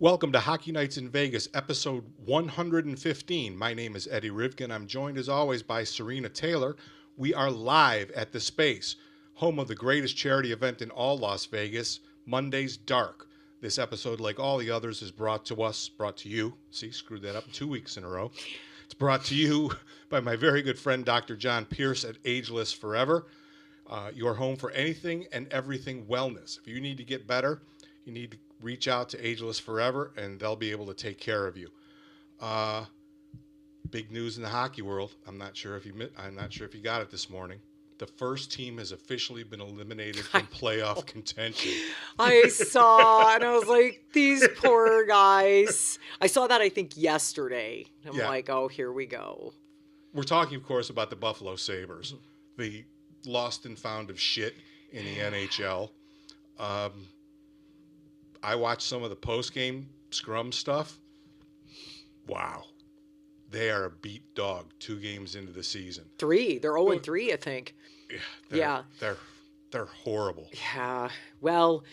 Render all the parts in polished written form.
Welcome to Hockey Nights in Vegas, episode 115. My name is Eddie Rivkin. I'm joined as always by Sarina Taylor. We are live at the Space, home of the greatest charity event in all Las Vegas, Monday's Dark. This episode, like all the others, is brought to you. See, screwed that up 2 weeks in a row. It's brought to you by my very good friend, Dr. John Pierce at Ageless Forever. Your home for anything and everything wellness. If you need to get better, you need to reach out to Ageless Forever, and they'll be able to take care of you. Big news in the hockey world. I'm not sure if you got it this morning. The first team has officially been eliminated from playoff contention. I saw, and I was like, these poor guys. I saw that, I think, yesterday. I'm like, oh, here we go. We're talking, of course, about the Buffalo Sabres, the lost and found of shit in the NHL. I watched some of the post-game scrum stuff. Wow. They are a beat dog 2 games into the season. 3. They're 0-3, I think. They're horrible. Yeah. Well,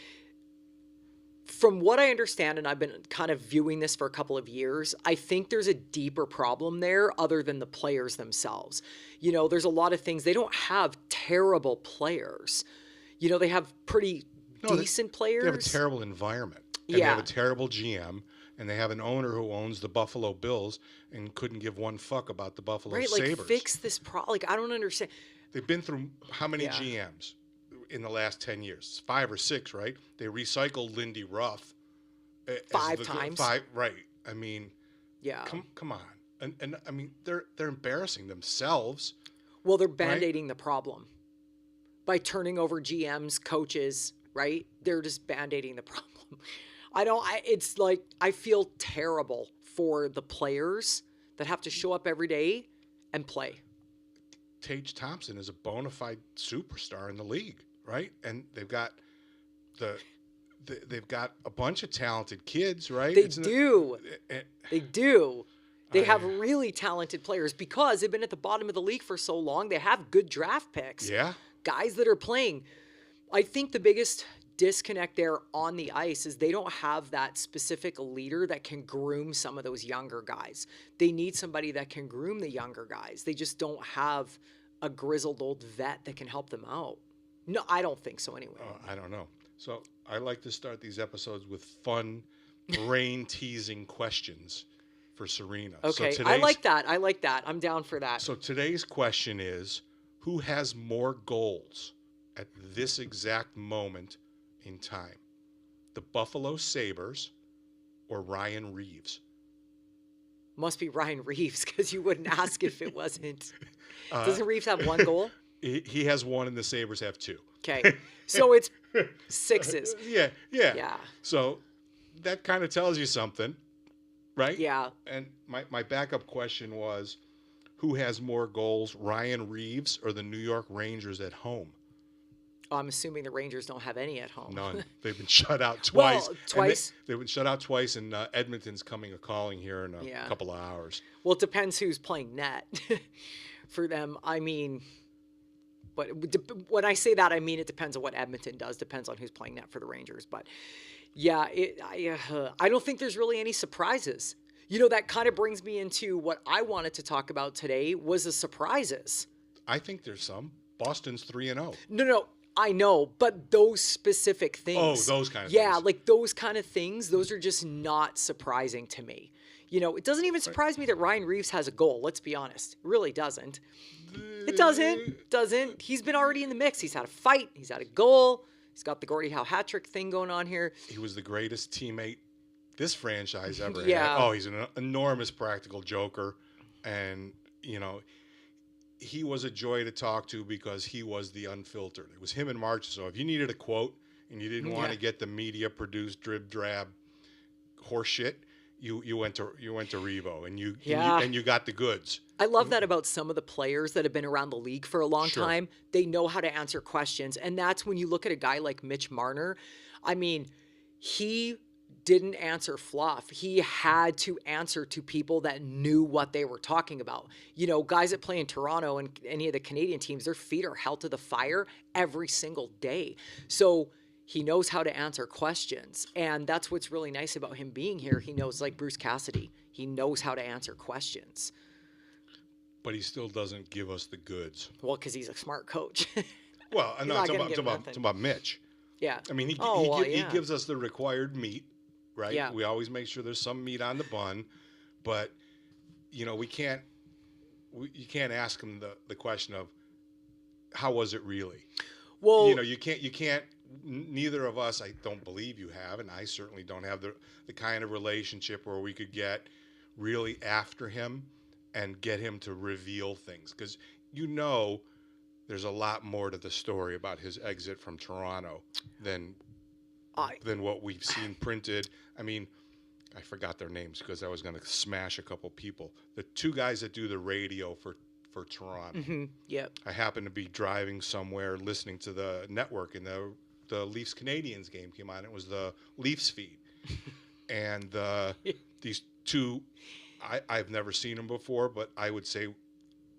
from what I understand, and I've been kind of viewing this for a couple of years, I think there's a deeper problem there other than the players themselves. You know, there's a lot of things. They don't have terrible players. You know, they have pretty decent players. They have a terrible environment. And they have a terrible GM. And they have an owner who owns the Buffalo Bills and couldn't give one fuck about the Buffalo Sabres. Like, fix this problem. Like, I don't understand. They've been through how many GMs in the last 10 years? 5 or 6, right? They recycled Lindy Ruff. 5 times. 5, right. I mean, yeah. Come on. And I mean, they're embarrassing themselves. Well, they're band-aiding the problem by turning over GMs, coaches, right? They're just band-aiding the problem. It's like, I feel terrible for the players that have to show up every day and play. Tage Thompson is a bona fide superstar in the league, right? And they've got they've got a bunch of talented kids, right? They do. They have really talented players because they've been at the bottom of the league for so long. They have good draft picks. Yeah. Guys that are playing. I think the biggest disconnect there on the ice is they don't have that specific leader that can groom some of those younger guys. They need somebody that can groom the younger guys. They just don't have a grizzled old vet that can help them out. No, I don't think so anyway. I don't know. So I like to start these episodes with fun, brain-teasing questions for Sarina. Okay, I like that. I'm down for that. So today's question is, who has more goals at this exact moment in time? The Buffalo Sabres or Ryan Reeves? Must be Ryan Reeves, because you wouldn't ask if it wasn't. Doesn't Reeves have 1 goal? He has 1 and the Sabres have 2. Okay. So it's 6s. Yeah. So that kind of tells you something, right? Yeah. And my backup question was, who has more goals, Ryan Reeves or the New York Rangers at home? I'm assuming the Rangers don't have any at home. None. They've been shut out twice. Well, twice. They've been shut out twice, and Edmonton's coming a-calling here in a couple of hours. Well, it depends who's playing net for them. I mean, but when I say that, I mean it depends on what Edmonton does. Depends on who's playing net for the Rangers. But, yeah, I don't think there's really any surprises. You know, that kind of brings me into what I wanted to talk about today was the surprises. I think there's some. Boston's 3-0. No. I know, but those specific things. Oh, those kind of things. Yeah, like those kind of things, those are just not surprising to me. You know, it doesn't even surprise me that Ryan Reeves has a goal, let's be honest. It really doesn't. It doesn't. He's been already in the mix. He's had a fight. He's had a goal. He's got the Gordie Howe hat trick thing going on here. He was the greatest teammate this franchise ever had. Oh, he's an enormous practical joker. And, you know, he was a joy to talk to because he was the unfiltered. It was him and March. So if you needed a quote and you didn't want to get the media-produced drib-drab horse shit, you went to Revo and you got the goods. I love that about some of the players that have been around the league for a long time. They know how to answer questions, and that's when you look at a guy like Mitch Marner. I mean, he didn't answer fluff. He had to answer to people that knew what they were talking about. You know, guys that play in Toronto and any of the Canadian teams, their feet are held to the fire every single day. So He knows how to answer questions. And that's what's really nice about him being here. He knows, like Bruce Cassidy, he knows how to answer questions. But he still doesn't give us the goods. Well, because he's a smart coach. Well, I'm not talking about Mitch. Yeah. I mean, he gives us the required meat, right? Yeah. We always make sure there's some meat on the bun. But, you know, you can't ask him the question of, how was it really? Well, you know, you can't, neither of us, I don't believe you have, and I certainly don't have the kind of relationship where we could get really after him and get him to reveal things. Because, you know, there's a lot more to the story about his exit from Toronto than what we've seen printed. I mean, I forgot their names because I was going to smash a couple people. The two guys that do the radio for Toronto. Mm-hmm. Yep. I happened to be driving somewhere listening to the network, and the Leafs Canadians game came on. It was the Leafs feed. And these two, I've never seen them before, but I would say,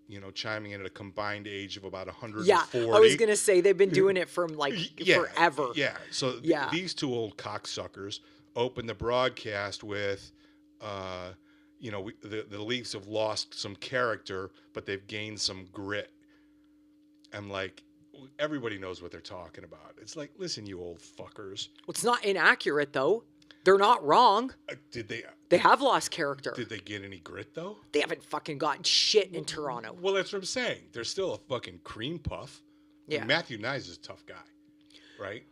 you know, chiming in at a combined age of about 140. Yeah, I was going to say they've been doing it from forever. Yeah, so these two old cocksuckers opened the broadcast with, you know, the Leafs have lost some character, but they've gained some grit. I'm like, everybody knows what they're talking about. It's like, listen, you old fuckers. Well, it's not inaccurate, though. They're not wrong. Did they? They have lost character. Did they get any grit, though? They haven't fucking gotten shit in Toronto. Well, that's what I'm saying. They're still a fucking cream puff. Yeah. And Matthew Nyes is a tough guy, right?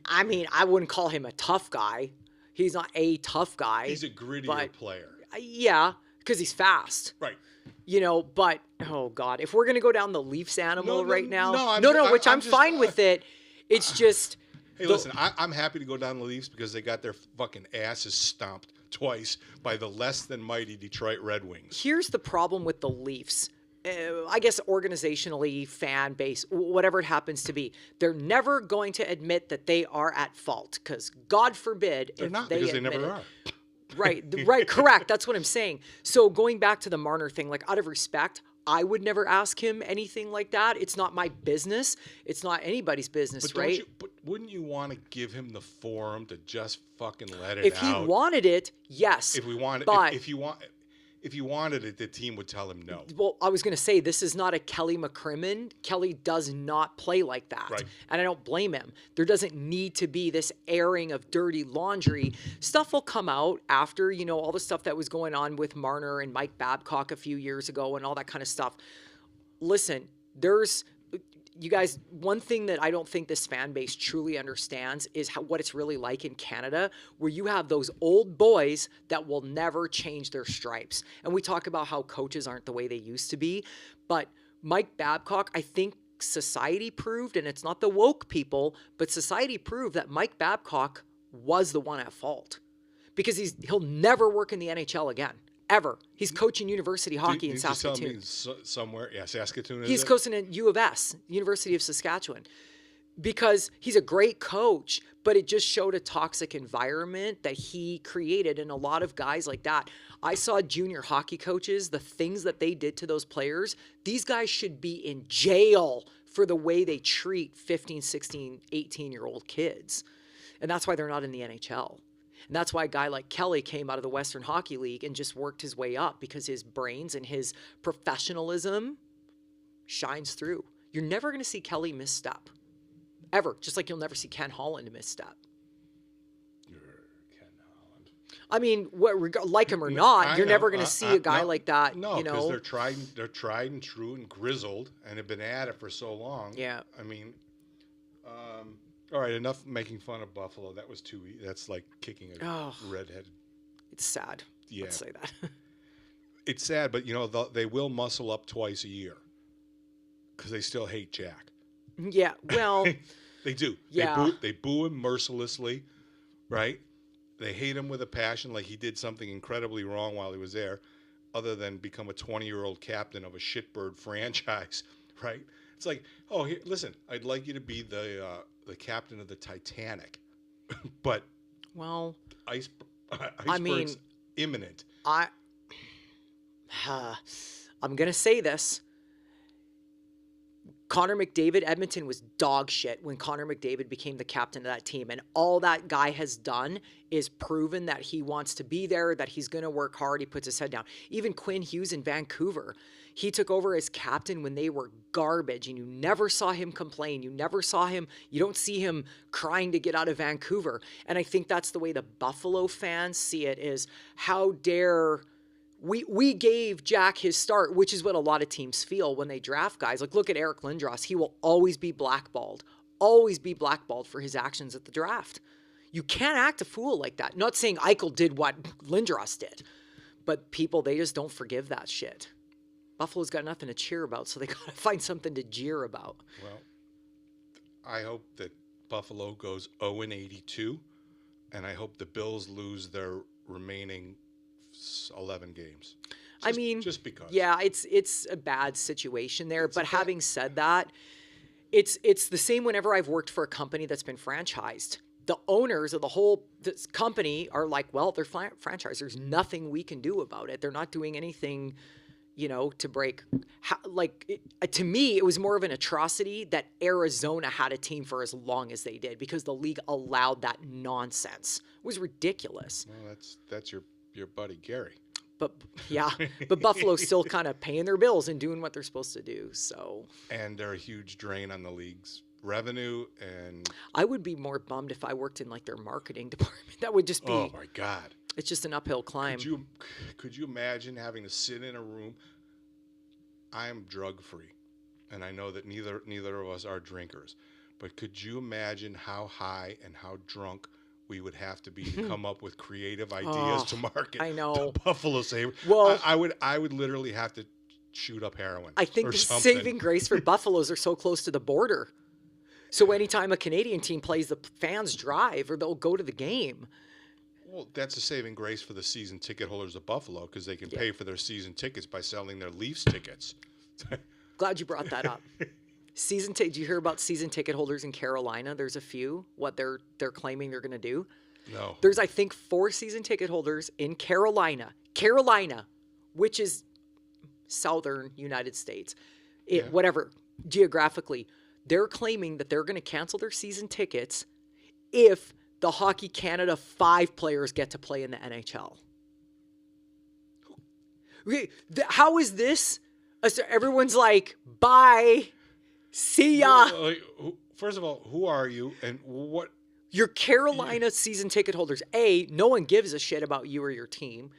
I mean, I wouldn't call him a tough guy. He's not a tough guy. He's a grittier player. Yeah, because he's fast. Right. You know, but, oh, God, if we're going to go down the Leafs animal right now. No, I'm fine with it. It's just. Hey, listen, I'm happy to go down the Leafs because they got their fucking asses stomped twice by the less than mighty Detroit Red Wings. Here's the problem with the Leafs. I guess organizationally, fan base, whatever it happens to be, they're never going to admit that they are at fault because God forbid they're not, because they never are. Right, correct. That's what I'm saying. So going back to the Marner thing, like out of respect, I would never ask him anything like that. It's not my business. It's not anybody's business, right? But wouldn't you want to give him the forum to just fucking let it out? If he wanted it, yes. If you wanted it, the team would tell him no. Well, I was going to say, this is not a Kelly McCrimmon. Kelly does not play like that. Right. And I don't blame him. There doesn't need to be this airing of dirty laundry. Stuff will come out after, you know, all the stuff that was going on with Marner and Mike Babcock a few years ago and all that kind of stuff. Listen, you guys, one thing that I don't think this fan base truly understands is what it's really like in Canada, where you have those old boys that will never change their stripes. And we talk about how coaches aren't the way they used to be. But Mike Babcock, I think society proved, and it's not the woke people, but society proved that Mike Babcock was the one at fault. Because he'll never work in the NHL again. Ever. He's coaching university hockey in Saskatoon. Somewhere, yeah, Saskatoon. He's coaching at U of S, University of Saskatchewan, because he's a great coach, but it just showed a toxic environment that he created, and a lot of guys like that. I saw junior hockey coaches, the things that they did to those players. These guys should be in jail for the way they treat 15, 16, 18-year-old kids, and that's why they're not in the NHL. And that's why a guy like Kelly came out of the Western Hockey League and just worked his way up because his brains and his professionalism shines through. You're never going to see Kelly misstep. Ever. Just like you'll never see Ken Holland misstep. Ken Holland. I mean, like him or not, you're never going to see a guy like that. No, you know, because they're tried and true and grizzled and have been at it for so long. Yeah. I mean, all right, enough making fun of Buffalo. That was that's like kicking a redheaded. It's sad. Yeah. Let's say that. It's sad, but, you know, they will muscle up twice a year because they still hate Jack. Yeah, well. They do. Yeah. They boo him mercilessly, right? They hate him with a passion, like he did something incredibly wrong while he was there, other than become a 20-year-old captain of a shitbird franchise, right? It's like, oh, here, listen, I'd like you to be the captain of the Titanic, but iceberg's imminent. I'm gonna say this. Connor McDavid, Edmonton was dog shit when Connor McDavid became the captain of that team. And all that guy has done is proven that he wants to be there, that he's going to work hard. He puts his head down. Even Quinn Hughes in Vancouver, he took over as captain when they were garbage, and you never saw him complain. You don't see him crying to get out of Vancouver. And I think that's the way the Buffalo fans see it, is how dare... We gave Jack his start, which is what a lot of teams feel when they draft guys. Like, look at Eric Lindros. He will always be blackballed for his actions at the draft. You can't act a fool like that. Not saying Eichel did what Lindros did, but people, they just don't forgive that shit. Buffalo's got nothing to cheer about, so they got to find something to jeer about. Well, I hope that Buffalo goes 0-82, and I hope the Bills lose their remaining 11 games. Just because. Yeah, it's a bad situation there. But having said that, it's the same whenever I've worked for a company that's been franchised. The owners of the whole company are like, well, they're franchised. There's nothing we can do about it. They're not doing anything, to break. To me, it was more of an atrocity that Arizona had a team for as long as they did, because the league allowed that nonsense. It was ridiculous. Well, that's your buddy Gary. But yeah, but Buffalo's still kind of paying their bills and doing what they're supposed to do. So, and they're a huge drain on the league's revenue. And I would be more bummed if I worked in like their marketing department. That would just be, oh my God, it's just an uphill climb. Could you imagine having to sit in a room? I'm drug free, and I know that neither of us are drinkers, but could you imagine how high and how drunk we would have to be to come up with creative ideas to market? I know. The Buffalo Sabres. Well, I would literally have to shoot up heroin. I think the saving grace for Buffaloes are so close to the border. So anytime a Canadian team plays, the fans drive or they'll go to the game. Well, that's a saving grace for the season ticket holders of Buffalo, because they can pay for their season tickets by selling their Leafs tickets. Glad you brought that up. Did you hear about season ticket holders in Carolina? There's a few, what they're claiming they're going to do. No. There's, I think, 4 season ticket holders in Carolina, which is southern United States. Whatever, geographically. They're claiming that they're going to cancel their season tickets if the Hockey Canada 5 players get to play in the NHL. How is this? Everyone's like, bye. See ya. First of all, who are you and what? Your Carolina season ticket holders. No one gives a shit about you or your team.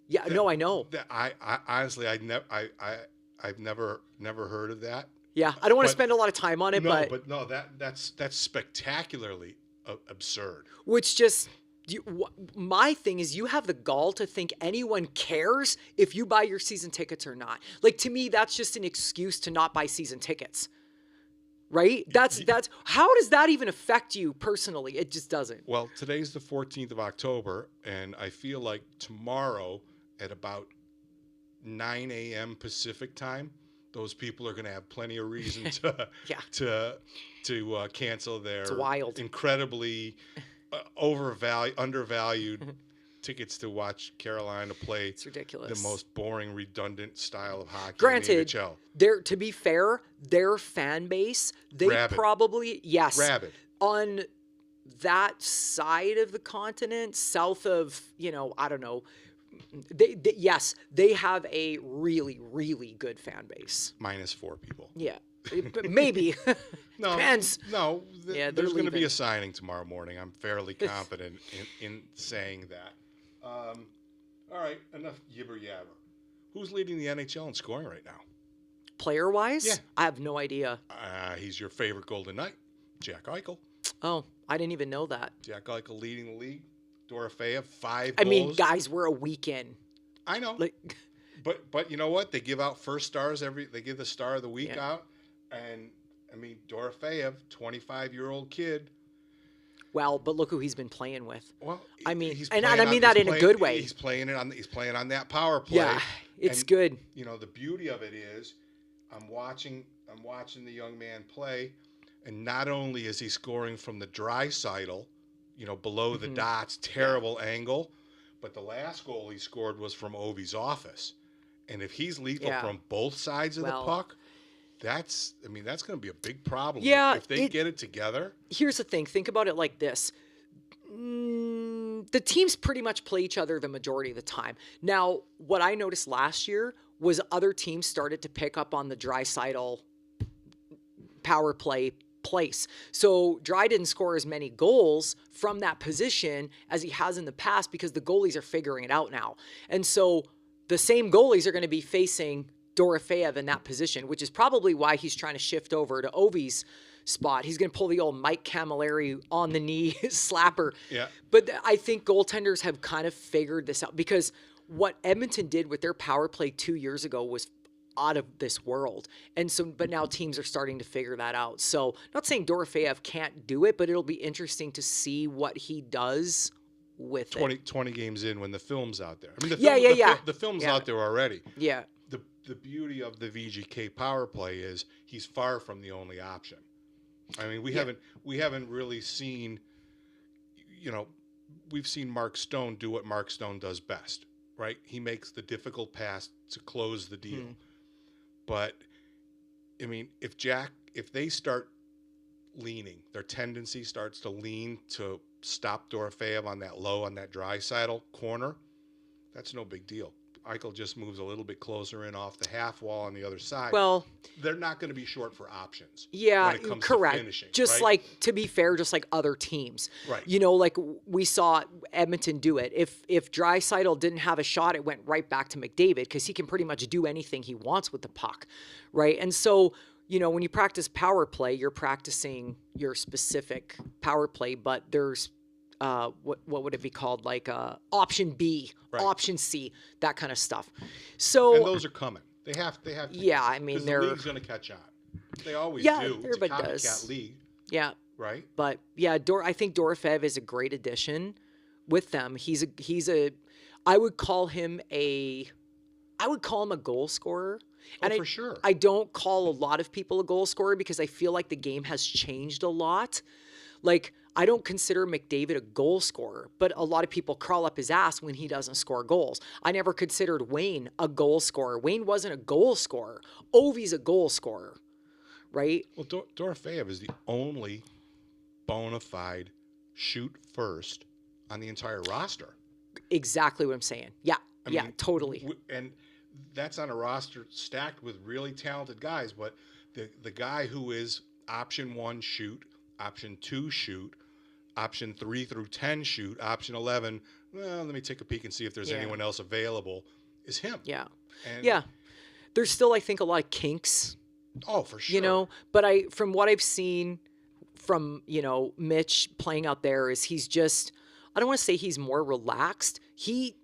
Yeah, I know. I honestly, I've never heard of that. Yeah, I don't want to spend a lot of time on it, but no, that's spectacularly absurd. Which just, my thing is, you have the gall to think anyone cares if you buy your season tickets or not. Like, to me, that's just an excuse to not buy season tickets. Right? That's how does that even affect you personally? It just doesn't. Well, today's the 14th of October, and I feel like tomorrow at about 9 a.m. Pacific time, those people are going to have plenty of reason to cancel their incredibly undervalued tickets to watch Carolina play. It's ridiculous. The most boring, redundant style of hockey. Granted, in the NHL. To be fair, their fan base, they rabid. Probably Rabid. On that side of the continent, south of, I don't know. They have a really, really good fan base. -4 people. Yeah, maybe. No, depends. No, there's going to be a signing tomorrow morning. I'm fairly confident in saying that. All right, enough yibber yabber. Who's leading the NHL in scoring right now? Player-wise? Yeah. I have no idea. He's your favorite Golden Knight, Jack Eichel. Oh, I didn't even know that. Jack Eichel leading the league. Dorofeyev, 5 goals. I mean, guys, we're a week in. I know. But you know what? They give out first stars they give the star of the week out. And, I mean, Dorofeyev, 25-year-old kid. Well, but look who he's been playing with. Well, I mean, I mean that in a good way. He's playing on that power play. Yeah, it's good. The beauty of it is, I'm watching the young man play, and not only is he scoring from the Draisaitl, below the dots, terrible angle, but the last goal he scored was from Ovi's office, and if he's lethal from both sides of the puck. that's going to be a big problem. Yeah, If they get it together. Here's the thing. Think about it like this. The teams pretty much play each other the majority of the time. Now, what I noticed last year was other teams started to pick up on the Draisaitl power play place. So Dry didn't score as many goals from that position as he has in the past because the goalies are figuring it out now. And so the same goalies are going to be facing Dorofeyev in that position, which is probably why he's trying to shift over to Ovi's spot. He's going to pull the old Mike Camilleri on the knee slapper. Yeah. But I think goaltenders have kind of figured this out because what Edmonton did with their power play 2 years ago was out of this world. And so, but now teams are starting to figure that out. So not saying Dorofeyev can't do it, but it'll be interesting to see what he does with 20 games in when the film's out there. I mean, the film's out there already. Yeah. The beauty of the VGK power play is he's far from the only option. I mean, we haven't really seen, we've seen Mark Stone do what Mark Stone does best, right? He makes the difficult pass to close the deal. But I mean, if they start leaning, their tendency starts to lean to stop Dorofeyev on that Draisaitl corner, that's no big deal. Eichel just moves a little bit closer in off the half wall on the other side. Well, they're not going to be short for options. Yeah, when it comes correct. To finishing, just right? like, to be fair, just like other teams. Right. Like we saw Edmonton do it. If Draisaitl didn't have a shot, it went right back to McDavid because he can pretty much do anything he wants with the puck, right? And so, when you practice power play, you're practicing your specific power play, but there's what would it be called? Like option B, right. Option C, that kind of stuff. So and those are coming. They have to. Yeah, I mean, the league's going to catch on. They always do. Everybody it's a copycat does. league. Yeah. Right. But yeah, I think Dorofeyev is a great addition with them. I would call him a goal scorer. And for sure. I don't call a lot of people a goal scorer because I feel like the game has changed a lot. Like, I don't consider McDavid a goal scorer, but a lot of people crawl up his ass when he doesn't score goals. I never considered Wayne a goal scorer. Wayne wasn't a goal scorer. Ovi's a goal scorer, right? Well, Dorofeyev is the only bona fide shoot first on the entire roster. Exactly what I'm saying. Yeah, I mean, totally. And that's on a roster stacked with really talented guys, but the guy who is option 1 shoot, option 2 shoot, option 3 through 10 shoot, option 11, well, let me take a peek and see if there's anyone else available, is him. Yeah. And There's still, I think, a lot of kinks. Oh, for sure. But from what I've seen from, Mitch playing out there is he's just, I don't want to say he's more relaxed. He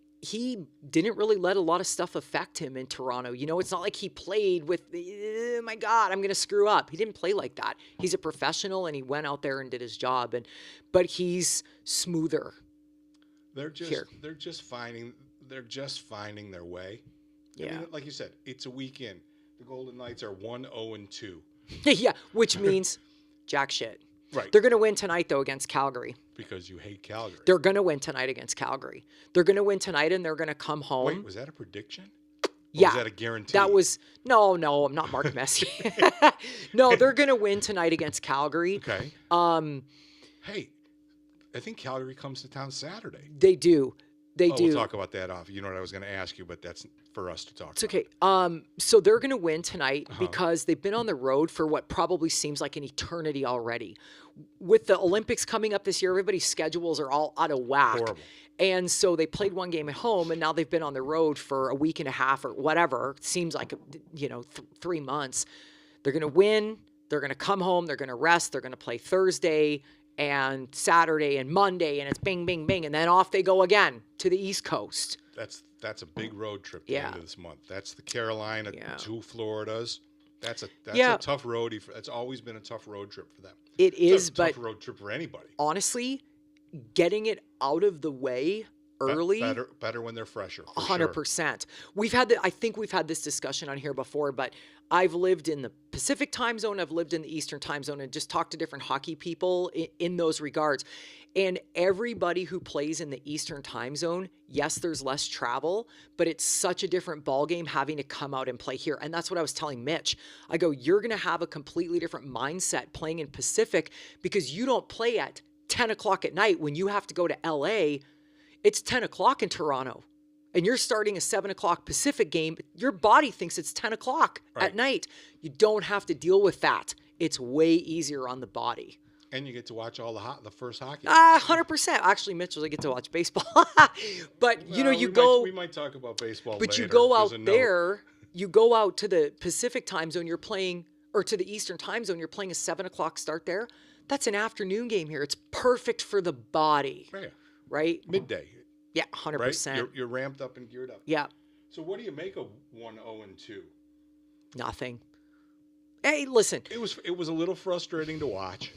didn't really let a lot of stuff affect him in Toronto. It's not like he played with, oh my God, I'm going to screw up. He didn't play like that. He's a professional and he went out there and did his job. But he's smoother. They're just finding their way. Yeah. I mean, like you said, it's a weekend. The Golden Knights are 1-0-2. Yeah, which means jack shit. Right. They're going to win tonight, though, against Calgary. Because you hate Calgary. They're going to win tonight against Calgary. They're going to win tonight, and they're going to come home. Wait, was that a prediction? Yeah. Was that a guarantee? That was no, I'm not Mark Messier. No, they're going to win tonight against Calgary. Okay. Hey, I think Calgary comes to town Saturday. They do. We'll talk about that off. You know what I was going to ask you, but that's for us to talk about. It's okay. So they're going to win tonight because they've been on the road for what probably seems like an eternity already. With the Olympics coming up this year, everybody's schedules are all out of whack. Horrible. And so they played one game at home, and now they've been on the road for a week and a half or whatever. It seems like, 3 months. They're going to win. They're going to come home. They're going to rest. They're going to play Thursday and Saturday and Monday, and it's bing, bing, bing. And then off they go again to the East Coast. That's a big road trip at the end of this month. That's the Carolina, 2 Floridas. That's a tough roadie. That's always been a tough road trip for them. It's a tough road trip for anybody. Honestly, getting it out of the way early. Better when they're fresher. 100%. I think we've had this discussion on here before, but I've lived in the Pacific time zone. I've lived in the Eastern time zone and just talked to different hockey people in those regards. And everybody who plays in the Eastern time zone, yes, there's less travel, but it's such a different ballgame having to come out and play here. And that's what I was telling Mitch. I go, you're going to have a completely different mindset playing in Pacific because you don't play at 10 o'clock at night when you have to go to LA. It's 10 o'clock in Toronto and you're starting a 7 o'clock Pacific game. Your body thinks it's 10 o'clock at night. You don't have to deal with that. It's way easier on the body. And you get to watch all the first hockey. 100%. Actually, Mitchell, I get to watch baseball. But, we might talk about baseball but later. You go out there, you go out to the Pacific time zone, you're playing, or to the Eastern time zone, you're playing a 7 o'clock start there. That's an afternoon game here. It's perfect for the body. Yeah. Right? Midday. Yeah, 100%. Right? You're ramped up and geared up. Yeah. So what do you make of 1-0-2? Nothing. Hey, listen. It was a little frustrating to watch,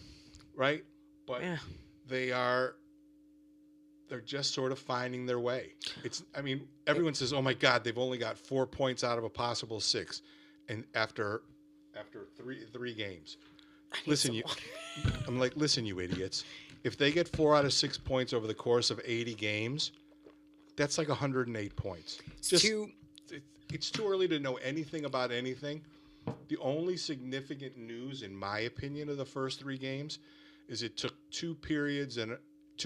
right? But they're just sort of finding their way. Everyone says, "Oh my God, they've only got 4 points out of a possible 6," and after three games. Listen, you idiots. If they get 4 out of 6 points over the course of 80 games, that's like 108 points. It's too early to know anything about anything. The only significant news, in my opinion, of the first 3 games is it took 2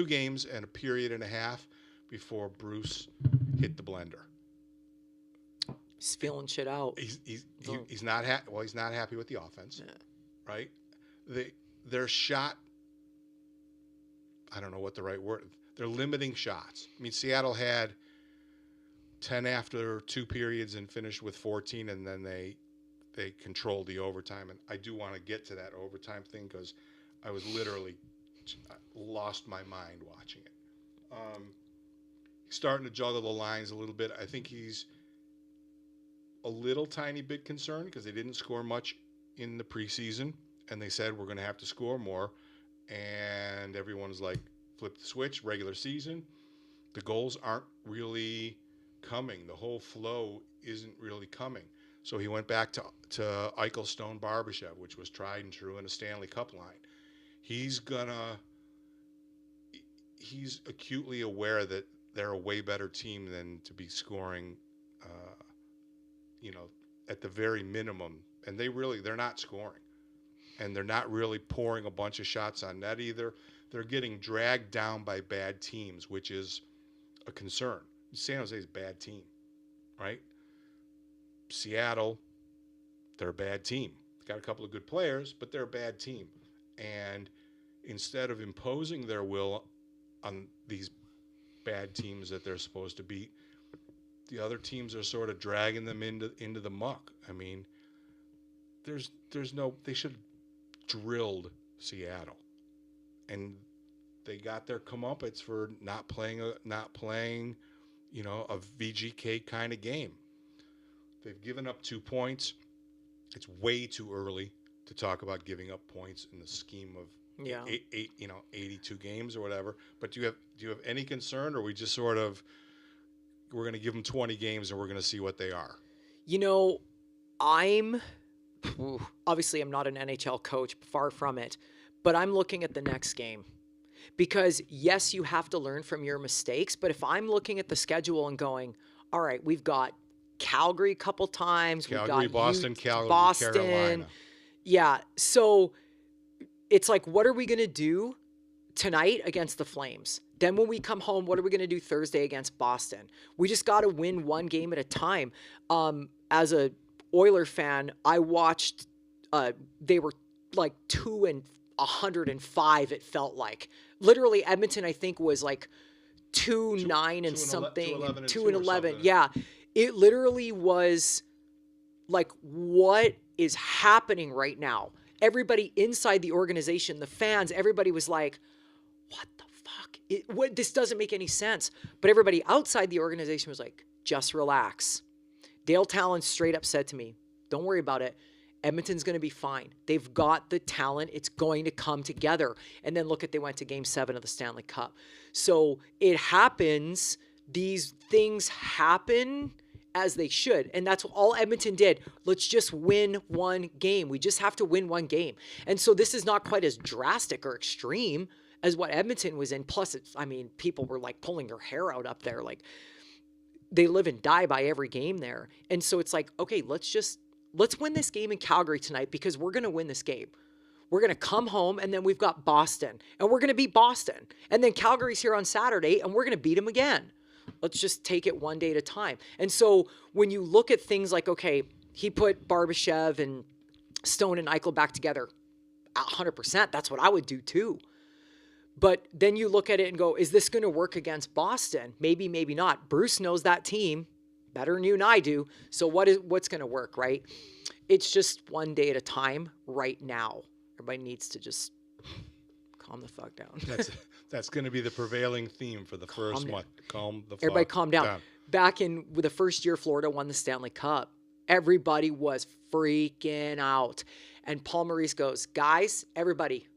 games and a period and a half before Bruce hit the blender. He's feeling shit out. He's not he's not happy with the offense, right? Their shot. I don't know what the right word. They're limiting shots. I mean, Seattle had 10 after 2 periods and finished with 14, and then they controlled the overtime. And I do want to get to that overtime thing because I was literally lost my mind watching it. He's starting to juggle the lines a little bit. I think he's a little tiny bit concerned because they didn't score much in the preseason, and they said we're going to have to score more. And everyone's like, flip the switch, regular season. The goals aren't really coming. The whole flow isn't really coming. So he went back to Eichel, Stone, Barbashev, which was tried and true in a Stanley Cup line. He's acutely aware that they're a way better team than to be scoring, at the very minimum. And they're not scoring. And they're not really pouring a bunch of shots on net either. They're getting dragged down by bad teams, which is a concern. San Jose is a bad team, right? Seattle, they're a bad team. Got a couple of good players, but they're a bad team. And instead of imposing their will on these bad teams that they're supposed to beat, the other teams are sort of dragging them into the muck. I mean, they should have drilled Seattle, and they got their comeuppance for not playing a VGK kind of game. They've given up 2 points. It's way too early to talk about giving up points in the scheme of 82 games or whatever. But do you have any concern, or we just sort of we're going to give them 20 games and we're going to see what they are? Obviously I'm not an NHL coach, far from it, but I'm looking at the next game. Because, yes, you have to learn from your mistakes, but if I'm looking at the schedule and going, all right, we've got Calgary a couple times. We've got Boston, Carolina. Yeah, so it's like, what are we going to do tonight against the Flames? Then when we come home, what are we going to do Thursday against Boston? We just got to win one game at a time. As a Oiler fan, I watched, they were like 2-105, it felt like. Literally, Edmonton, I think, was like 2-9 and something. 2-11. Yeah. It literally was like, what is happening right now? Everybody inside the organization, the fans, everybody was like, what the fuck? This doesn't make any sense. But everybody outside the organization was like, just relax. Dale Talon straight up said to me, don't worry about it. Edmonton's going to be fine. They've got the talent. It's going to come together. And then look at, they went to game 7 of the Stanley Cup. So it happens. These things happen as they should. And that's all Edmonton did. Let's just win one game. We just have to win one game. And so this is not quite as drastic or extreme as what Edmonton was in. Plus, it's, I mean, people were like pulling their hair out up there. Like, they live and die by every game there. And so it's like, okay, let's win this game in Calgary tonight, because we're going to win this game. We're going to come home, and then we've got Boston, and we're going to beat Boston. And then Calgary's here on Saturday, and we're going to beat them again. Let's just take it one day at a time. And so when you look at things like, okay, he put Barbashev and Stone and Eichel back together 100%. That's what I would do too. But then you look at it and go, is this going to work against Boston? Maybe, maybe not. Bruce knows that team better than you and I do. So what's going to work, right? It's just one day at a time right now. Everybody needs to just calm the fuck down. That's going to be the prevailing theme for the first one. Calm the fuck Everybody calm down. Back in with the first year Florida won the Stanley Cup, everybody was freaking out. And Paul Maurice goes, guys, everybody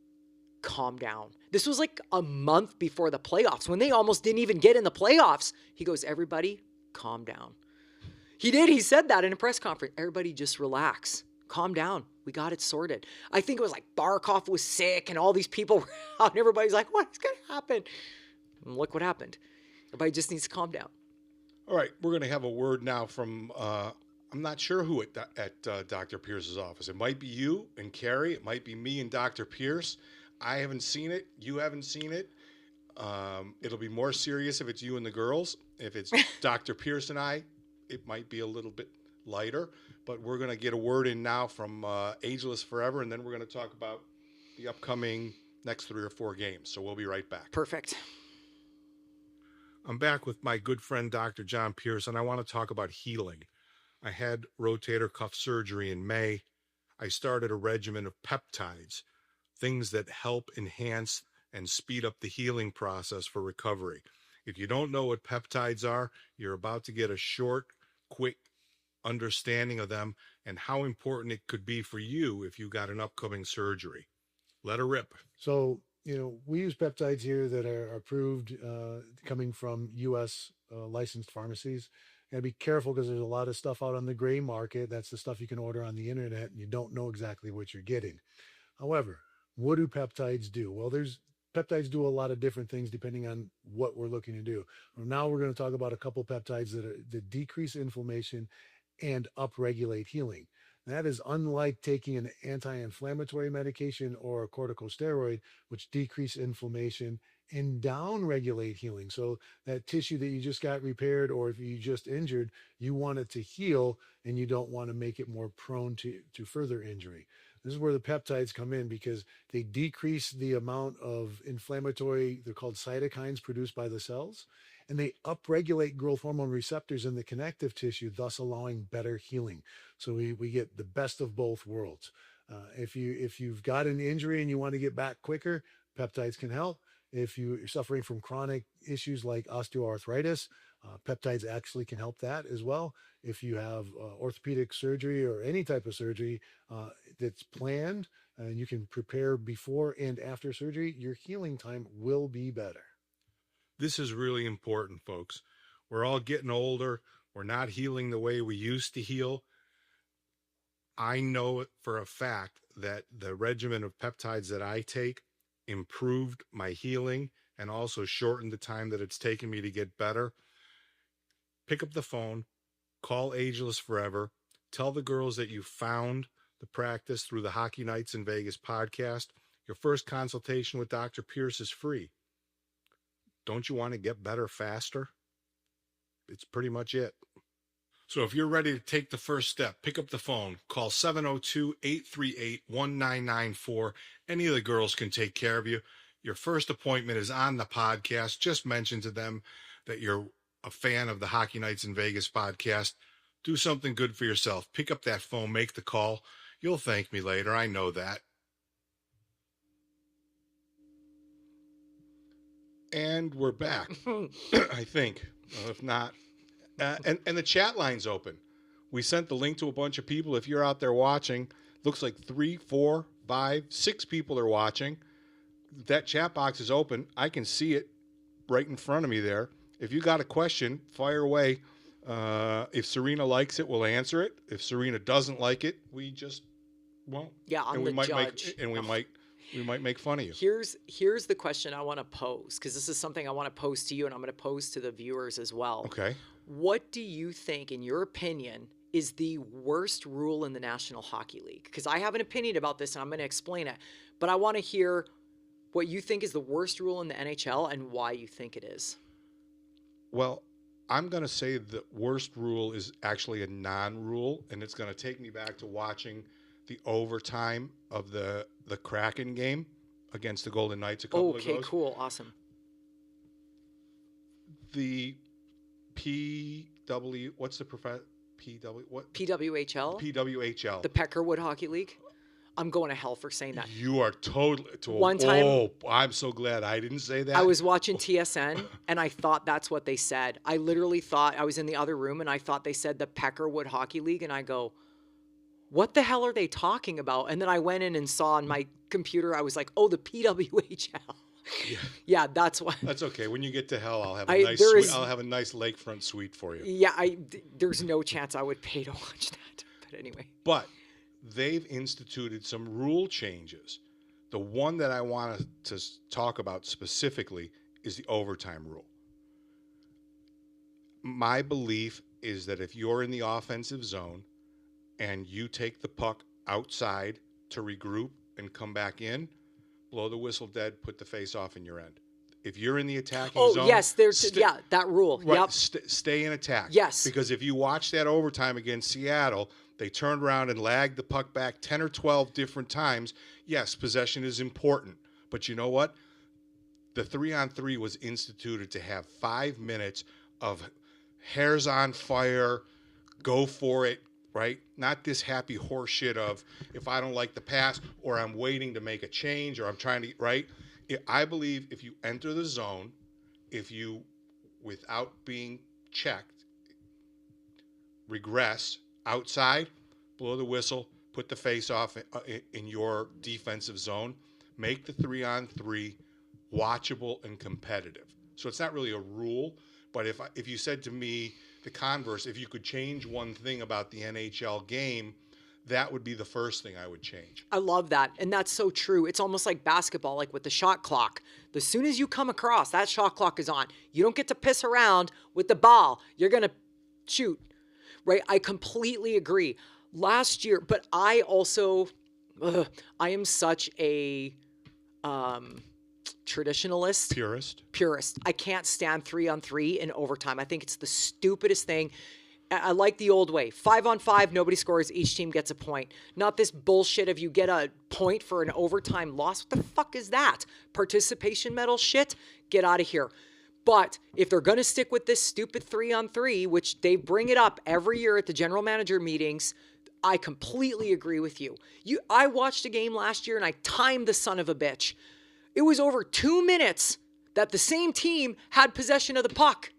calm down. This was like a month before the playoffs, when they almost didn't even get in the playoffs. He goes, everybody calm down. He did. He said that in a press conference. Everybody just relax. Calm down. We got it sorted. I think it was like Barkov was sick and all these people were out and everybody's like, what's going to happen? And look what happened. Everybody just needs to calm down. All right. We're going to have a word now from, I'm not sure who at Dr. Pierce's office. It might be you and Carrie. It might be me and Dr. Pierce. I haven't seen it. You haven't seen it. It'll be more serious if it's you and the girls. If it's Dr. Pierce and I, it might be a little bit lighter. But we're going to get a word in now from Ageless Forever, and then we're going to talk about the upcoming next 3 or 4 games. So we'll be right back. Perfect. I'm back with my good friend, Dr. John Pierce, and I want to talk about healing. I had rotator cuff surgery in May. I started a regimen of peptides, things that help enhance and speed up the healing process for recovery. If you don't know what peptides are, you're about to get a short, quick understanding of them and how important it could be for you if you got an upcoming surgery. Let her rip. So, we use peptides here that are approved coming from U.S. Licensed pharmacies. You got to be careful because there's a lot of stuff out on the gray market. That's the stuff you can order on the internet and you don't know exactly what you're getting. However, what do peptides do? Well, peptides do a lot of different things depending on what we're looking to do. Now we're going to talk about a couple peptides that decrease inflammation and upregulate healing. That is unlike taking an anti-inflammatory medication or a corticosteroid, which decrease inflammation and downregulate healing. So that tissue that you just got repaired, or if you just injured, you want it to heal and you don't want to make it more prone to further injury. This is where the peptides come in because they decrease the amount of inflammatory, they're called cytokines produced by the cells, and they upregulate growth hormone receptors in the connective tissue, thus allowing better healing. So we get the best of both worlds. If you've got an injury and you want to get back quicker, peptides can help. If you're suffering from chronic issues like osteoarthritis, peptides actually can help that as well. If you have orthopedic surgery or any type of surgery that's planned and you can prepare before and after surgery, your healing time will be better. This is really important, folks. We're all getting older. We're not healing the way we used to heal. I know it for a fact that the regimen of peptides that I take improved my healing and also shortened the time that it's taken me to get better. Pick up the phone, call Ageless Forever, tell the girls that you found the practice through the Hockey Nights in Vegas podcast. Your first consultation with Dr. Pierce is free. Don't you want to get better faster? It's pretty much it. So if you're ready to take the first step, pick up the phone, call 702-838-1994. Any of the girls can take care of you. Your first appointment is on the podcast. Just mention to them that you're a fan of the Hockey Nights in Vegas podcast. Do something good for yourself. Pick up that phone, make the call. You'll thank me later. I know that. And we're back, I think. If not, and the chat line's open. We sent the link to a bunch of people. If you're out there watching, Looks like 3, 4, 5, 6 people are watching. That chat box is open. I can see it right in front of me there. If you got a question, fire away. If Sarina likes it, we'll answer it. If Sarina doesn't like it, we just won't. Yeah, I'm the judge. We might make fun of you. Here's the question I want to pose, because this is something I want to pose to you, and I'm going to pose to the viewers as well. Okay. What do you think, in your opinion, is the worst rule in the National Hockey League? Because I have an opinion about this, and I'm going to explain it. But I want to hear what you think is the worst rule in the NHL and why you think it is. Well, I'm going to say the worst rule is actually a non-rule, and it's going to take me back to watching the overtime of the Kraken game against the Golden Knights a couple of ago. Okay, cool, awesome. The what's the PWHL? PWHL. The Peckerwood Hockey League? I'm going to hell for saying that. You are totally... One time... Oh, I'm so glad I didn't say that. I was watching TSN, and I thought that's what they said. I literally thought... I was in the other room, and I thought they said the Peckerwood Hockey League, and I go, what the hell are they talking about? And then I went in and saw on my computer, I was like, oh, the PWHL. Yeah, yeah, that's why. That's okay. When you get to hell, I'll have a nice suite. I'll have a nice lakefront suite for you. Yeah, there's no chance I would pay to watch that. But anyway. But they've instituted some rule changes. The one that I want to talk about specifically is the overtime rule. My belief is that if you're in the offensive zone and you take the puck outside to regroup and come back in, blow the whistle dead, put the face off in your end. If you're in the attacking zone... Oh, yes, that rule. Right, yep. Stay in attack. Yes. Because if you watch that overtime against Seattle, they turned around and lagged the puck back 10 or 12 different times. Yes, possession is important. But you know what? The 3-on-3 was instituted to have 5 minutes of hairs on fire, go for it, right? Not this happy horse shit of if I don't like the pass or I'm waiting to make a change or I'm trying to, right? I believe if you enter the zone, if you, without being checked, regress outside, blow the whistle, put the face off in your defensive zone, make the 3-on-3 watchable and competitive. So it's not really a rule, but if you said to me the converse, if you could change one thing about the NHL game, that would be the first thing I would change. I love that. And that's so true. It's almost like basketball, like with the shot clock. As soon as you come across, that shot clock is on. You don't get to piss around with the ball. You're going to shoot, right? I completely agree. Last year, but I also, I am such a traditionalist. Purist. I can't stand 3-on-3 in overtime. I think it's the stupidest thing. I like the old way. 5-on-5, nobody scores, each team gets a point. Not this bullshit of you get a point for an overtime loss. What the fuck is that? Participation medal shit? Get out of here. But if they're going to stick with this stupid 3-on-3, which they bring it up every year at the general manager meetings, I completely agree with you. I watched a game last year and I timed the son of a bitch. It was over 2 minutes that the same team had possession of the puck.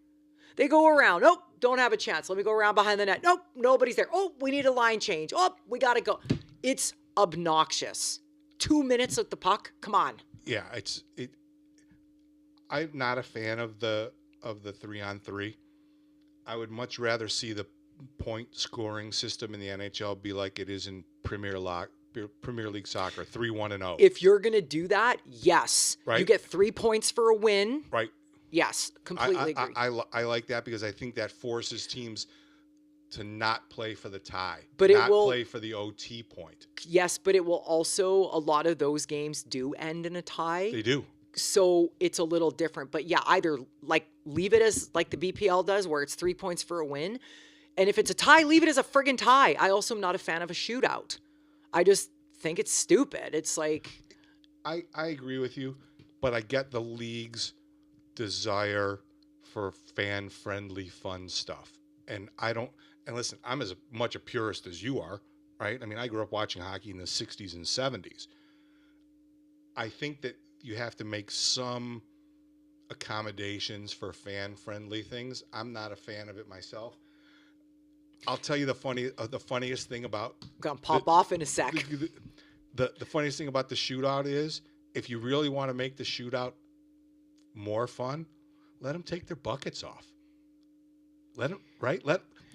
They go around. Oh, don't have a chance. Let me go around behind the net. Nope, nobody's there. Oh, we need a line change. Oh, we got to go. It's obnoxious. 2 minutes with the puck? Come on. Yeah, I'm not a fan of the 3-on-3. I would much rather see the point scoring system in the NHL be like it is in Premier League soccer, 3-1-0. If you're going to do that, yes. Right. You get 3 points for a win. Right. Yes, completely agree. I like that because I think that forces teams to not play for the tie, but not play for the OT point. Yes, but it will also, a lot of those games do end in a tie. They do. So it's a little different. But yeah, either like leave it as like the BPL does where it's 3 points for a win. And if it's a tie, leave it as a friggin' tie. I also am not a fan of a shootout. I just think it's stupid. It's like... I agree with you, but I get the league's desire for fan-friendly, fun stuff. And listen, I'm as much a purist as you are, right? I mean, I grew up watching hockey in the 60s and 70s. I think that you have to make some accommodations for fan-friendly things. I'm not a fan of it myself. I'll tell you the funniest thing about Gonna pop off in a sec. The funniest thing about the shootout is, if you really want to make the shootout more fun, let them take their buckets off.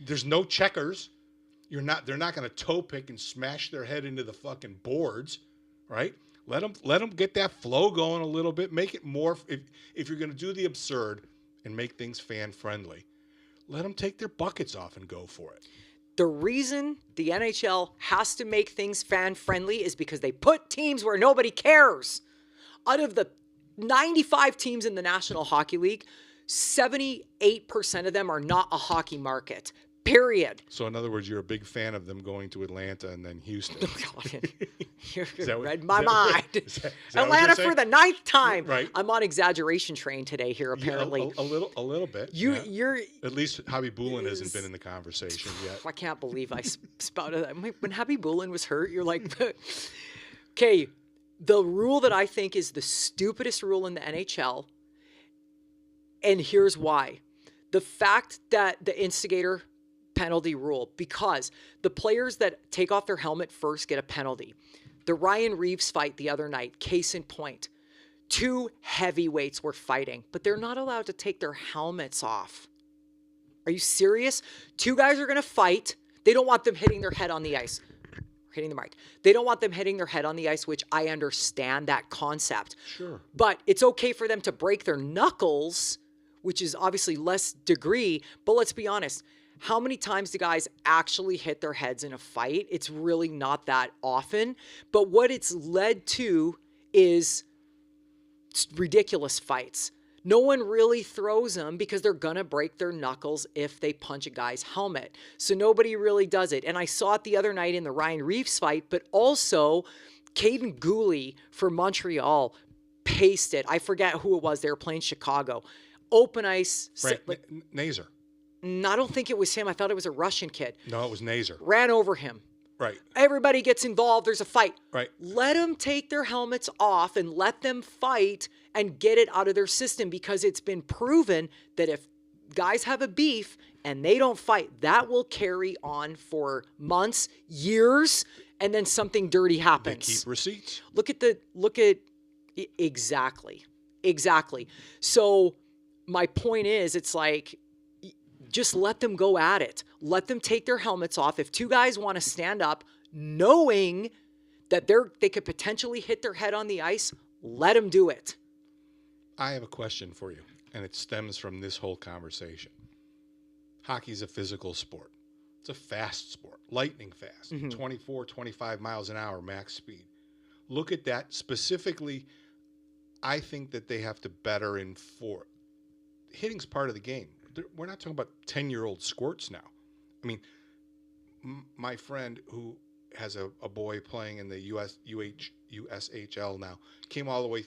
There's no checkers. They're not going to toe pick and smash their head into the fucking boards, right? Let them get that flow going a little bit. Make it more, if you're going to do the absurd and make things fan friendly, let them take their buckets off and go for it. The reason the NHL has to make things fan friendly is because they put teams where nobody cares. Out of the 95 teams in the National Hockey League, 78% of them are not a hockey market. Period. So in other words, you're a big fan of them going to Atlanta and then Houston. You read my mind. Is that Atlanta for the 9th time. Right. I'm on exaggeration train today here, apparently. A little bit. You're at least Hobby Boolin hasn't been in the conversation yet. I can't believe I spouted that. When Hobby Boolin was hurt, you're like, okay, the rule that I think is the stupidest rule in the NHL, and here's why. The fact that the instigator penalty rule, because the players that take off their helmet first get a penalty. The Ryan Reeves fight the other night, case in point. 2 heavyweights were fighting, but they're not allowed to take their helmets off. Are you serious? 2 guys are going to fight. They don't want them hitting their head on the ice. Hitting the mic. They don't want them hitting their head on the ice, which I understand that concept. Sure. But it's okay for them to break their knuckles, which is obviously less degree. But let's be honest. How many times do guys actually hit their heads in a fight? It's really not that often. But what it's led to is ridiculous fights. No one really throws them because they're going to break their knuckles if they punch a guy's helmet. So nobody really does it. And I saw it the other night in the Ryan Reeves fight, but also Caden Gooley for Montreal paced it. I forget who it was. They were playing Chicago. Open ice. Nazer. I don't think it was him. I thought it was a Russian kid. No, it was Nazer. Ran over him. Right. Everybody gets involved. There's a fight. Right. Let them take their helmets off and let them fight and get it out of their system, because it's been proven that if guys have a beef and they don't fight, that will carry on for months, years, and then something dirty happens. They keep receipts. Exactly. So my point is, it's like, just let them go at it. Let them take their helmets off. If 2 guys want to stand up, knowing that they could potentially hit their head on the ice, let them do it. I have a question for you, and it stems from this whole conversation. Hockey's a physical sport. It's a fast sport, lightning fast, 24, 25 miles an hour max speed. Look at that. Specifically, I think that they have to better enforce. Hitting's part of the game. We're not talking about 10-year-old squirts now. I mean, my friend who has a boy playing in the USHL now came all the way.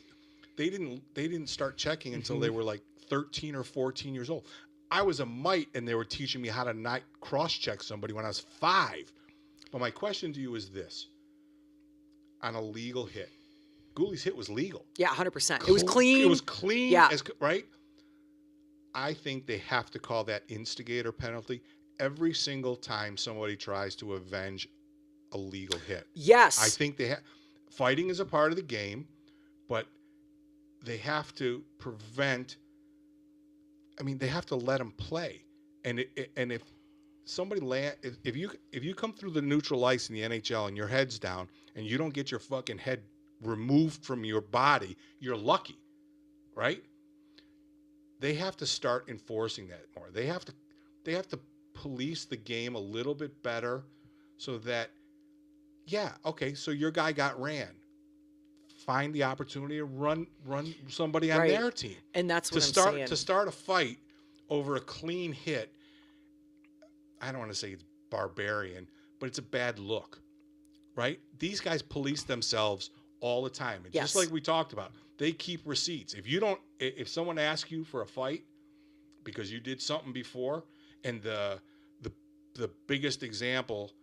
They didn't start checking until they were like 13 or 14 years old. I was a mite, and they were teaching me how to not cross-check somebody when I was 5. But my question to you is this: on a legal hit, Gooley's hit was legal. Yeah, 100%. It was clean. It was clean. Yeah. Right? I think they have to call that instigator penalty every single time somebody tries to avenge a legal hit. Yes. I think fighting is a part of the game, but they have to prevent. I mean, they have to let them play. And if somebody if you come through the neutral ice in the NHL and your head's down and you don't get your fucking head removed from your body, you're lucky, right? They have to start enforcing that more. They have to police the game a little bit better, so that, yeah, okay, so your guy got ran. Find the opportunity to run somebody on their team. And that's what I'm saying. To start a fight over a clean hit, I don't want to say it's barbarian, but it's a bad look, right? These guys police themselves all the time. And just like we talked about, they keep receipts. If someone asks you for a fight because you did something before, and the biggest example,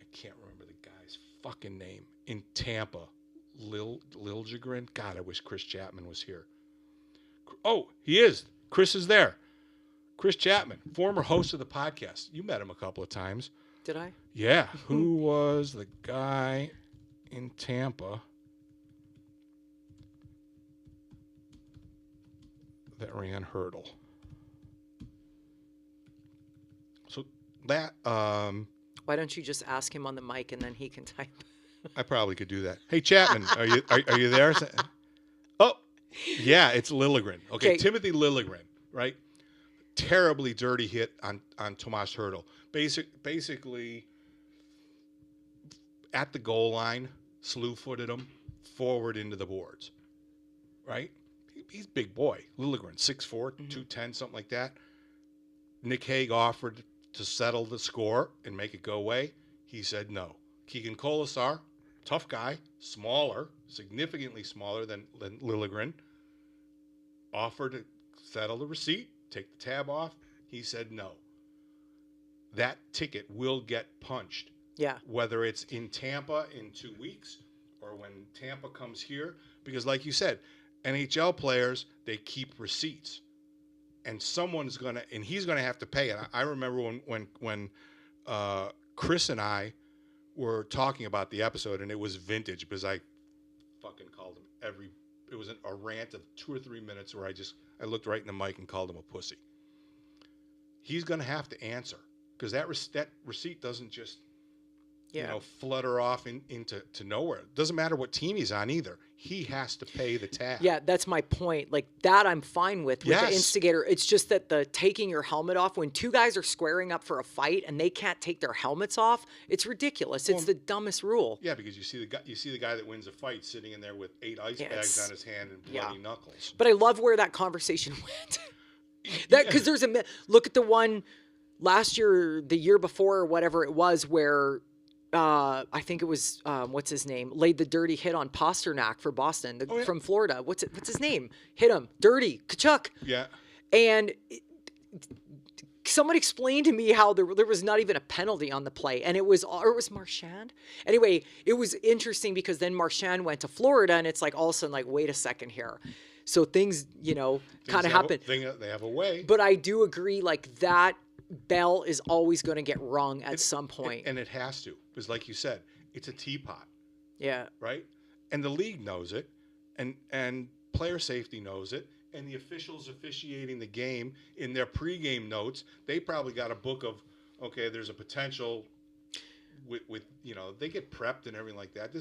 I can't remember the guy's fucking name, in Tampa, Liljegren. God, I wish Chris Chapman was here. Oh, he is. Chris is there. Chris Chapman, former host of the podcast. You met him a couple of times. Did I? Yeah. Who was the guy in Tampa that ran hurdle? So that Why don't you just ask him on the mic and then he can type? I probably could do that. Hey Chapman, are you there? Oh, yeah, it's Liljegren. Okay, Timothy Liljegren, right? Terribly dirty hit on Tomas Hurdle. Basically, at the goal line, slew-footed him forward into the boards, right? He's a big boy. Liljegren, 6'4", 210, something like that. Nick Hague offered to settle the score and make it go away. He said no. Keegan Colasar, tough guy, smaller, significantly smaller than Liljegren, offered to settle the receipt, take the tab off. He said no. That ticket will get punched. Yeah. Whether it's in Tampa in 2 weeks or when Tampa comes here. Because like you said, NHL players, they keep receipts. And someone's going to, and he's going to have to pay it. I remember when Chris and I were talking about the episode, and it was vintage because I fucking called him it was a rant of 2 or 3 minutes where I looked right in the mic and called him a pussy. He's going to have to answer because that receipt doesn't just, flutter off into nowhere. It doesn't matter what team he's on either. He has to pay the tab. Yeah, that's my point. Like that I'm fine with the instigator. It's just that the taking your helmet off when two guys are squaring up for a fight and they can't take their helmets off, it's ridiculous. It's the dumbest rule. Yeah, because you see the guy that wins a fight sitting in there with 8 ice bags on his hand and bloody knuckles. But I love where that conversation went. Because look at the one last year, the year before, or whatever it was, where I think it was what's his name laid the dirty hit on Pasternak for Boston from Florida. What's his name? Hit him dirty, Kachuk. Yeah. And someone explained to me how there was not even a penalty on the play, and it was Marchand. Anyway, it was interesting because then Marchand went to Florida, and it's like all of a sudden like wait a second here. So things kind of happen. They have a way. But I do agree like that bell is always going to get rung at some point. And it has to. Because like you said, it's a teapot. Yeah. Right? And the league knows it. And player safety knows it. And the officials officiating the game in their pregame notes, they probably got a book of, okay, there's a potential with they get prepped and everything like that.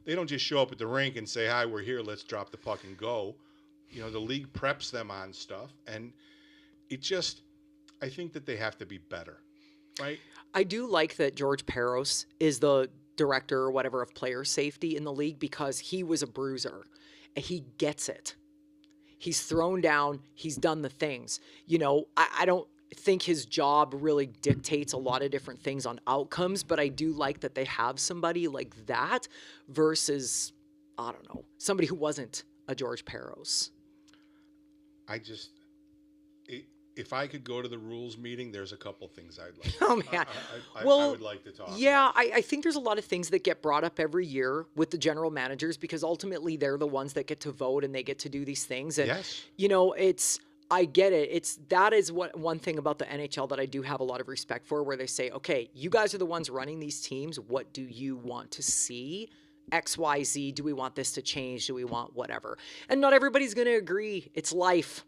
They don't just show up at the rink and say, hi, we're here, let's drop the puck and go. The league preps them on stuff. And I think that they have to be better, right? I do like that George Peros is the director or whatever of player safety in the league because he was a bruiser and he gets it. He's thrown down. He's done the things. I don't think his job really dictates a lot of different things on outcomes, but I do like that they have somebody like that versus, I don't know, somebody who wasn't a George Peros. If I could go to the rules meeting, there's a couple things I'd like. Oh man, I would like to talk. Yeah, I think there's a lot of things that get brought up every year with the general managers because ultimately they're the ones that get to vote and they get to do these things. And I get it. That is one thing about the NHL that I do have a lot of respect for, where they say, okay, you guys are the ones running these teams. What do you want to see? X, Y, Z. Do we want this to change? Do we want whatever? And not everybody's going to agree. It's life.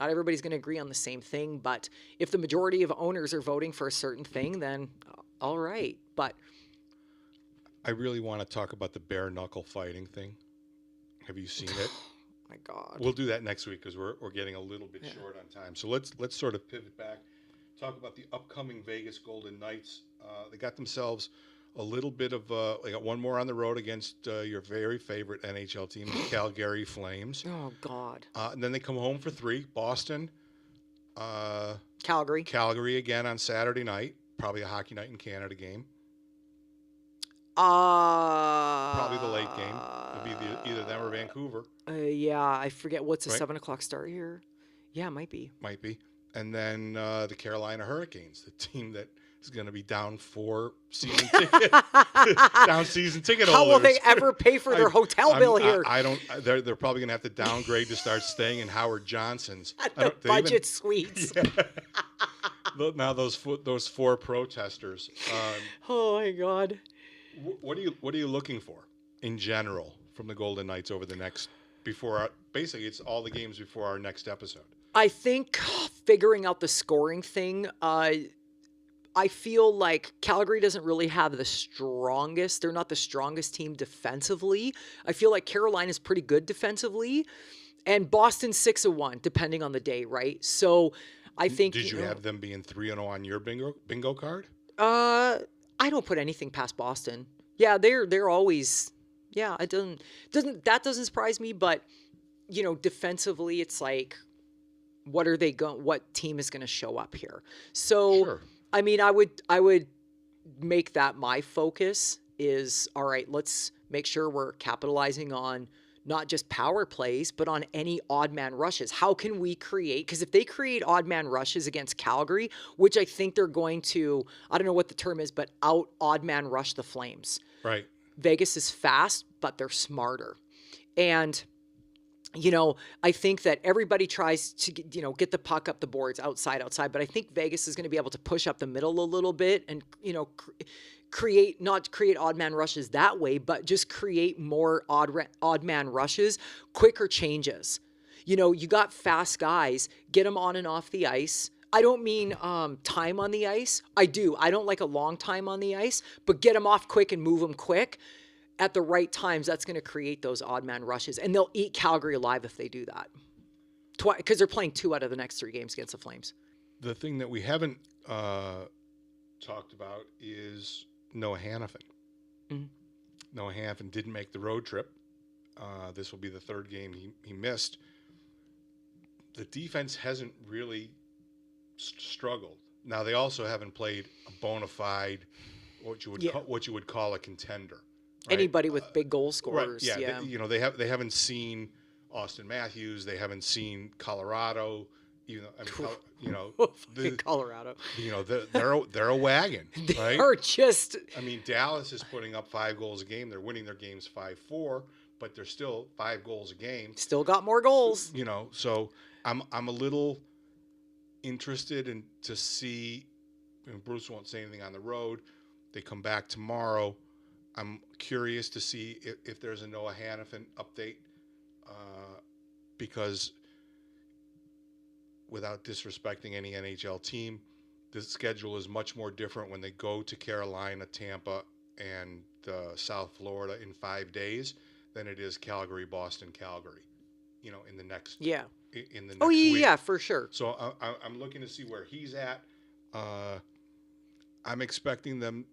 Not everybody's going to agree on the same thing, but if the majority of owners are voting for a certain thing, then all right. But I really want to talk about the bare knuckle fighting thing. Have you seen it? My God. We'll do that next week because we're getting a little bit short on time. So let's sort of pivot back, talk about the upcoming Vegas Golden Knights. They got themselves a little bit of they got one more on the road against your very favorite NHL team, the Calgary Flames. Oh God! And then they come home for 3. Boston, Calgary again on Saturday night. Probably a hockey night in Canada game. Probably the late game. It'll be either them or Vancouver. Yeah, I forget what's a 7:00 start here. Yeah, it might be. And then the Carolina Hurricanes, the team that is going to be down 4 season ticket holders. How will they ever pay for their hotel bill here? I don't. They're probably going to have to downgrade to start staying in Howard Johnson's. The budget suites. Yeah. Now those four protesters. Oh my God. What are you looking for in general from the Golden Knights over the next basically it's all the games before our next episode. I think figuring out the scoring thing, I feel like Calgary doesn't really have the strongest. They're not the strongest team defensively. I feel like Carolina's pretty good defensively, and Boston's 6-1, depending on the day, right? So I think. Did you have them being 3-0 on your bingo card? I don't put anything past Boston. Yeah, they're always. Yeah, it doesn't surprise me, but defensively, it's like, what are they going? What team is going to show up here? So. Sure. I mean, I would make that my focus is, all right, let's make sure we're capitalizing on not just power plays, but on any odd man rushes. How can we create? Because if they create odd man rushes against Calgary, which I think they're going to, I don't know what the term is, but out odd man rush the Flames. Right. Vegas is fast, but they're smarter. And I think that everybody tries to, get the puck up the boards outside, but I think Vegas is going to be able to push up the middle a little bit and, not create odd man rushes that way, but just create more odd man rushes, quicker changes. You got fast guys, get them on and off the ice. I don't mean time on the ice. I do. I don't like a long time on the ice, but get them off quick and move them quick. At the right times, that's going to create those odd man rushes. And they'll eat Calgary alive if they do that. Because they're playing 2 out of the next 3 games against the Flames. The thing that we haven't talked about is Noah Hannafin. Mm-hmm. Noah Hannafin didn't make the road trip. This will be the 3rd game he missed. The defense hasn't really struggled. Now, they also haven't played a bona fide, what you would call a contender. Right? Anybody with big goal scorers. Right. Yeah. They haven't seen Austin Matthews. They haven't seen Colorado. Colorado. They're a wagon. Right? They're just. I mean, Dallas is putting up 5 goals a game. They're winning their games 5-4, but they're still 5 goals a game. Still got more goals. So I'm a little interested to see. Bruce won't say anything on the road. They come back tomorrow. I'm curious to see if there's a Noah Hannafin update, because without disrespecting any NHL team, the schedule is much more different when they go to Carolina, Tampa, and South Florida in 5 days than it is Calgary, Boston, Calgary. In the next in the next week. Yeah, for sure. So I'm looking to see where he's at. I'm expecting them.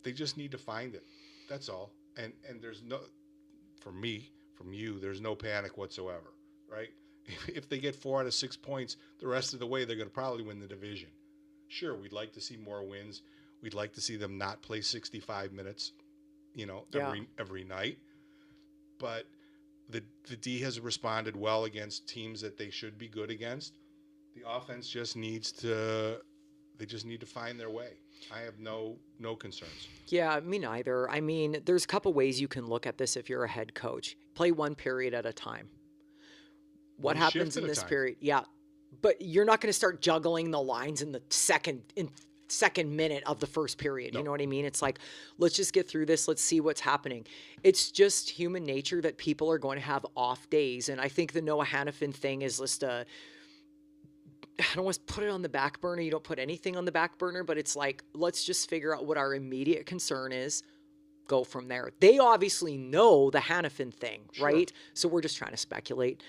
They just need to find it. That's all. And there's no, from you, there's no panic whatsoever, right? If they get 4 out of 6 points, the rest of the way, they're going to probably win the division. Sure, we'd like to see more wins. We'd like to see them not play 65 minutes, every night. But the D has responded well against teams that they should be good against. The offense just needs to find their way. I have no concerns. Yeah, me neither. I mean, there's a couple ways you can look at this if you're a head coach. Play 1 period at a time. What happens in this period? Yeah, but you're not going to start juggling the lines in the second minute of the first period. No. You know what I mean? It's like, let's just get through this. Let's see what's happening. It's just human nature that people are going to have off days. And I think the Noah Hannafin thing is just I don't want to put it on the back burner. You don't put anything on the back burner, but it's like, let's just figure out what our immediate concern is. Go from there. They obviously know the Hannafin thing, Sure. right? So we're just trying to speculate.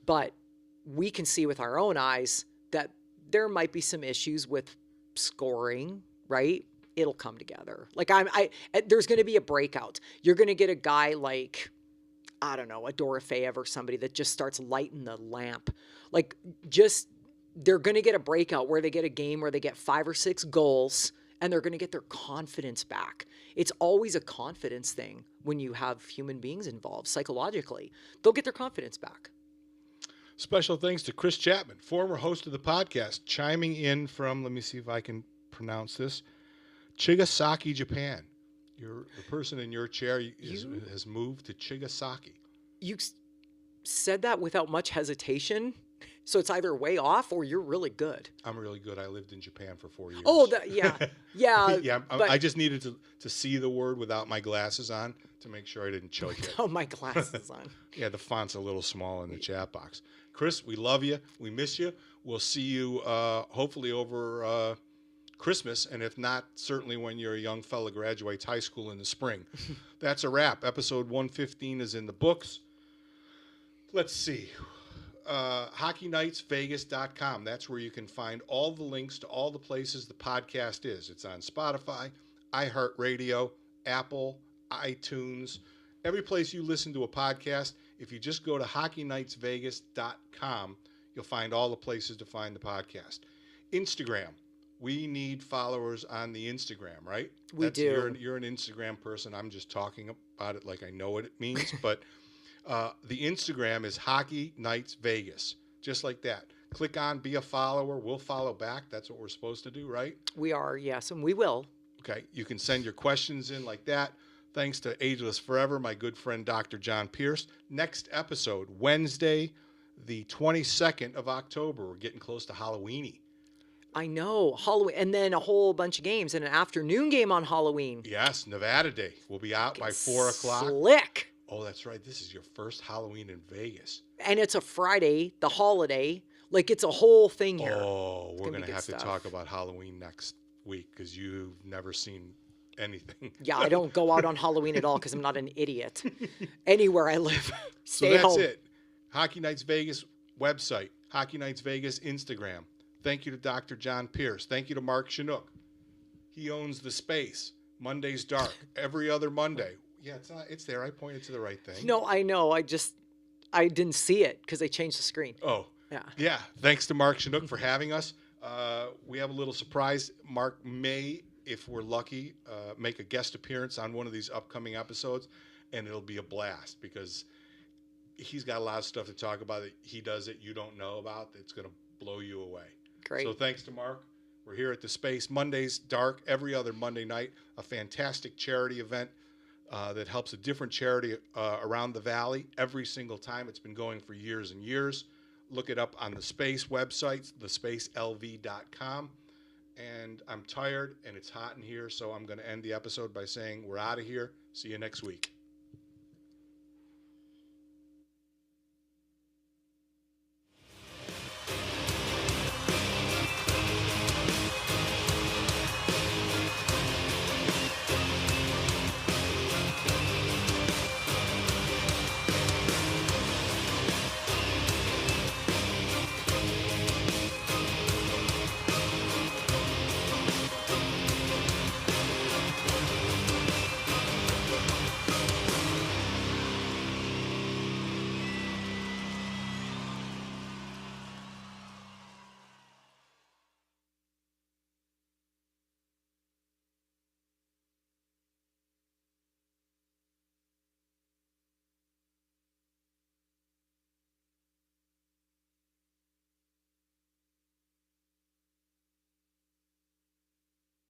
But we can see with our own eyes that there might be some issues with scoring, right? It'll come together. Like there's going to be a breakout. You're going to get a guy like, I don't know, a Dorofeyev or somebody that just starts lighting the lamp. They're going to get a breakout where they get a game where they get 5 or 6 goals and they're going to get their confidence back. It's always a confidence thing when you have human beings involved psychologically. They'll get their confidence back. Special thanks to Chris Chapman, former host of the podcast, chiming in from, let me see if I can pronounce this, Chigasaki, Japan. The person in your chair has moved to Chigasaki. You said that without much hesitation. So it's either way off or you're really good. I'm really good. I lived in Japan for 4 years. Oh, yeah. Yeah. Yeah, but, I just needed to see the word without my glasses on to make sure I didn't choke it. oh, my glasses on. Yeah, the font's a little small in the chat box. Chris, we love you. We miss you. We'll see you hopefully over Christmas, and if not, certainly when your young fella graduates high school in the spring. That's a wrap. Episode 115 is in the books. Let's see. HockeyNightsVegas.com. That's where you can find all the links to all the places the podcast is. It's on Spotify, iHeartRadio, Apple, iTunes, every place you listen to a podcast. If you just go to HockeyNightsVegas.com, you'll find all the places to find the podcast. Instagram. We need followers on the Instagram, right? We do. You're an Instagram person. I'm just talking about it like I know what it means, but the Instagram is Hockey Nights Vegas, just like that. Click on, be a follower. We'll follow back. That's what we're supposed to do, right? We are, yes, and we will. Okay. You can send your questions in like that. Thanks to Ageless Forever, my good friend Dr. John Pierce. Next episode, Wednesday, the 22nd of October. We're getting close to Halloweeny. I know, Halloween, and then a whole bunch of games and an afternoon game on Halloween. Yes, Nevada Day. We'll be out by 4 o'clock. Slick. Oh, that's right. This is your first Halloween in Vegas. And it's a Friday, the holiday. Like, it's a whole thing here. Oh, we're going to have stuff. to talk about Halloween next week because you've never seen anything. Yeah, I don't go out on Halloween at all because I'm not an idiot. Anywhere I live, stay so that's home. it. Hockey Nights Vegas website, Hockey Nights Vegas Instagram. Thank you to Dr. John Pierce. Thank you to Mark Chinook. He owns the space. Monday's dark. Every other Monday. Yeah, it's there. I pointed to the right thing. No, I know. I didn't see it because they changed the screen. Oh. Yeah. Yeah. Thanks to Mark Chinook for having us. We have a little surprise. Mark may, if we're lucky, make a guest appearance on one of these upcoming episodes, and it'll be a blast because he's got a lot of stuff to talk about that he does that you don't know about that's going to blow you away. Great. So thanks to Mark. We're here at the Space. Mondays dark, every other Monday night, a fantastic charity event that helps a different charity around the valley every single time. It's been going for years and years. Look it up on the Space website, thespacelv.com. And I'm tired and it's hot in here, so I'm going to end the episode by saying we're out of here. See you next week.